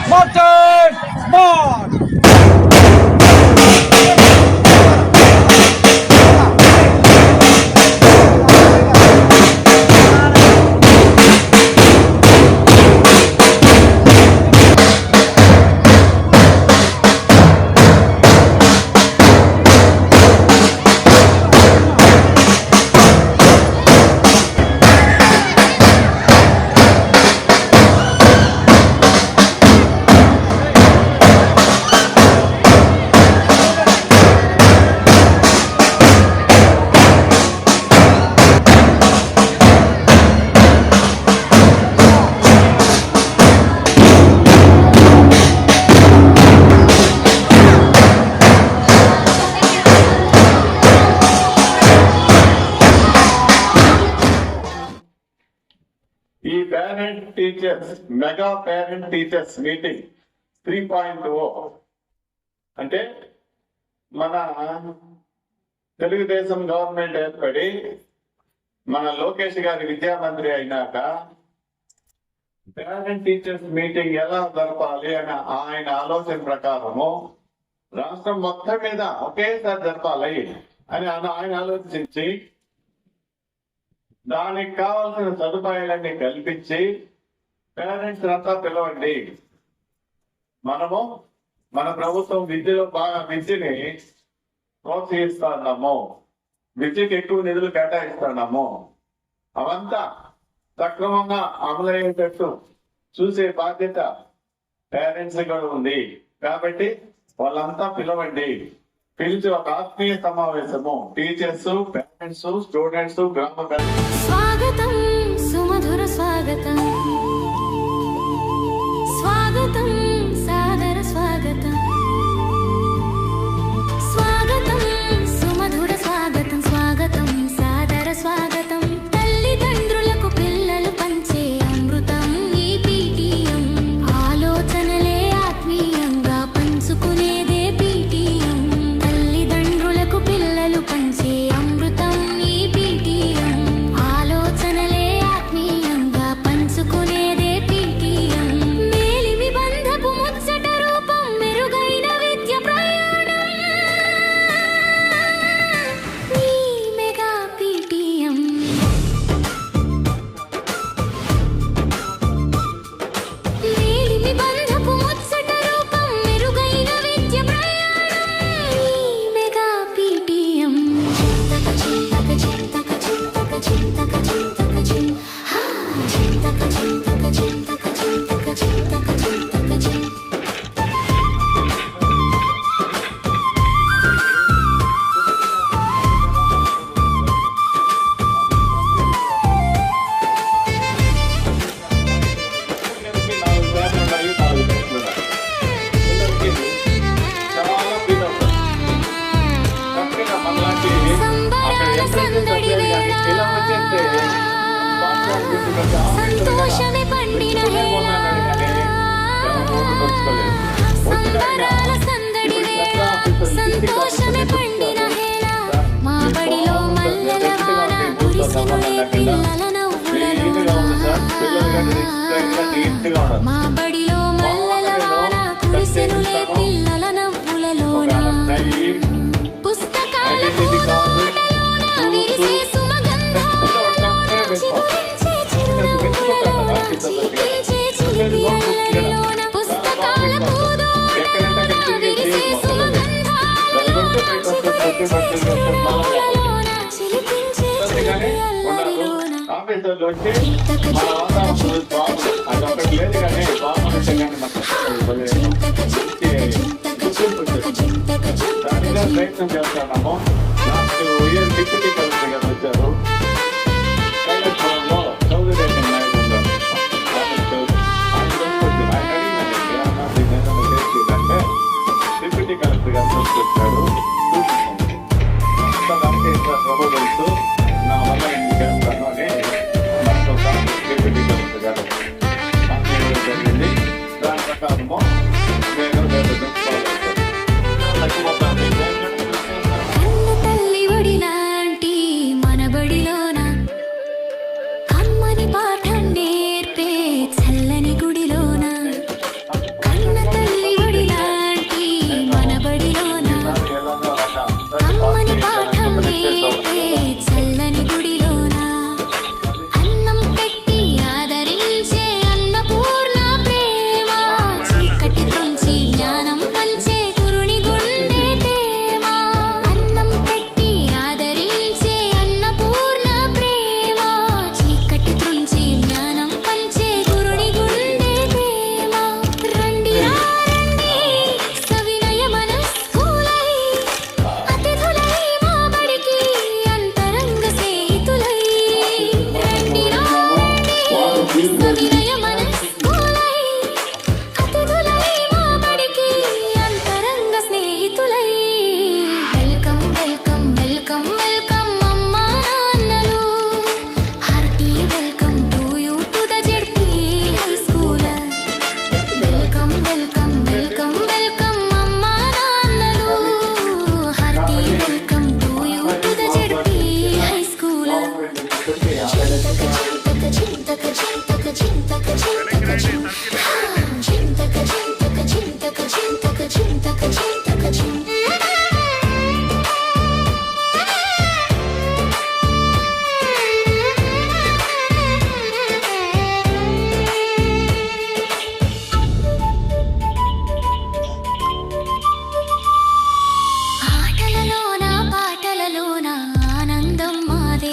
Martin March! ఈ parent teachers mega parent teachers meeting 3.0 అంటే మన తెలుగుదేశం గవర్నమెంట్ ఏర్పడి మన లోకేష్ గారి విద్యామంత్రి అయినాక పేరెంట్ టీచర్స్ మీటింగ్ ఎలా జరపాలి అని ఆయన ఆలోచన ప్రకారము రాష్ట్రం మొత్తం మీద ఒకేసారి జరపాలి అని ఆయన ఆలోచించి దానికి కావాల్సిన సదుపాయాలన్నీ కల్పించి పేరెంట్స్ అంతా పిలవండి. మనము మన ప్రభుత్వం విద్యలో బాగా విద్యని ప్రోత్సహిస్తున్నాము, విద్యకి ఎక్కువ నిధులు కేటాయిస్తున్నాము. అవంతా సక్రమంగా అమలయ్యేటట్టు చూసే బాధ్యత పేరెంట్స్ కూడా ఉంది. కాబట్టి వాళ్ళంతా పిలవండి. పిలిచి ఒక ఆత్మీయ సమావేశము టీచర్స్, పేరెంట్స్, స్టూడెంట్స్, గ్రామ స్వాగతం, సుమధుర స్వాగతం, స్వాగతం, సాదర స్వాగతం, స్వాగతం, సుమధుర స్వాగతం, స్వాగతం, సాదర స్వాగతం. తల్లిదండ్రులకు పిల్లలు పంచే అమృతం ఈ పీటీఎం. ఆలోచనలే ఆత్మీయంగా పంచుకునేదే పీటీఎం. తల్లిదండ్రులకు పిల్లలు పంచే అమృతం ఈ పీటీఎం. ఆలోచనలే ఆత్మీయంగా పంచుకునేదే పీటీఎం. మేలిమి బంధపు ముచ్చట రూపం, మెరుగైన విద్య ప్రయాణం ఈ మెగా పీటీఎం. మేలిమి బంధపు ముచ్చట రూపం, మెరుగైన విద్య ప్రయాణం ఈ మెగా పీటీఎం. చింతక చింతక చింతక చింతక చింతక చింతక హా చింతక చింతక చింతక చింతక చింతక చింతక చింతక. సంతోషమే పండిన సంబరాల సందడి వేళ, సంతోషమే పండిన హేళ. మా బడిలో మల్లెల వాన కురిసెనులే పిల్లల నవ్వులలోన. మా బడిలో మల్లెల వాన కురిసెనులే పిల్లల నవ్వులలోన. పుస్తకాల పూదోటలోన విరిసే సుమగంధాలలోన, చిగురించే చిరునవ్వులలోన, చిలికించే చిలిపియలలోన. పుస్తకాల పూదోటలోన విరిసే సుమగంధాలలోన, చిగురించే చిరునవ్వులలోన, చిలికించే చిలిపియలలోన. ఆఫీసర్లు వచ్చి మన వాతావరణం అదొకటి లేదు కానీ బాగుంటుంది కానీ దానిగా ప్రయత్నం చేస్తున్నాము. నాకు ఇయర్ డిప్యూటీ కలెక్టర్ గారు వచ్చారు. కైలాసపురంలో చౌదరి నాయుడు ఉన్నారు. ఆయన డిప్యూటీ కలెక్టర్ గారు వచ్చారు.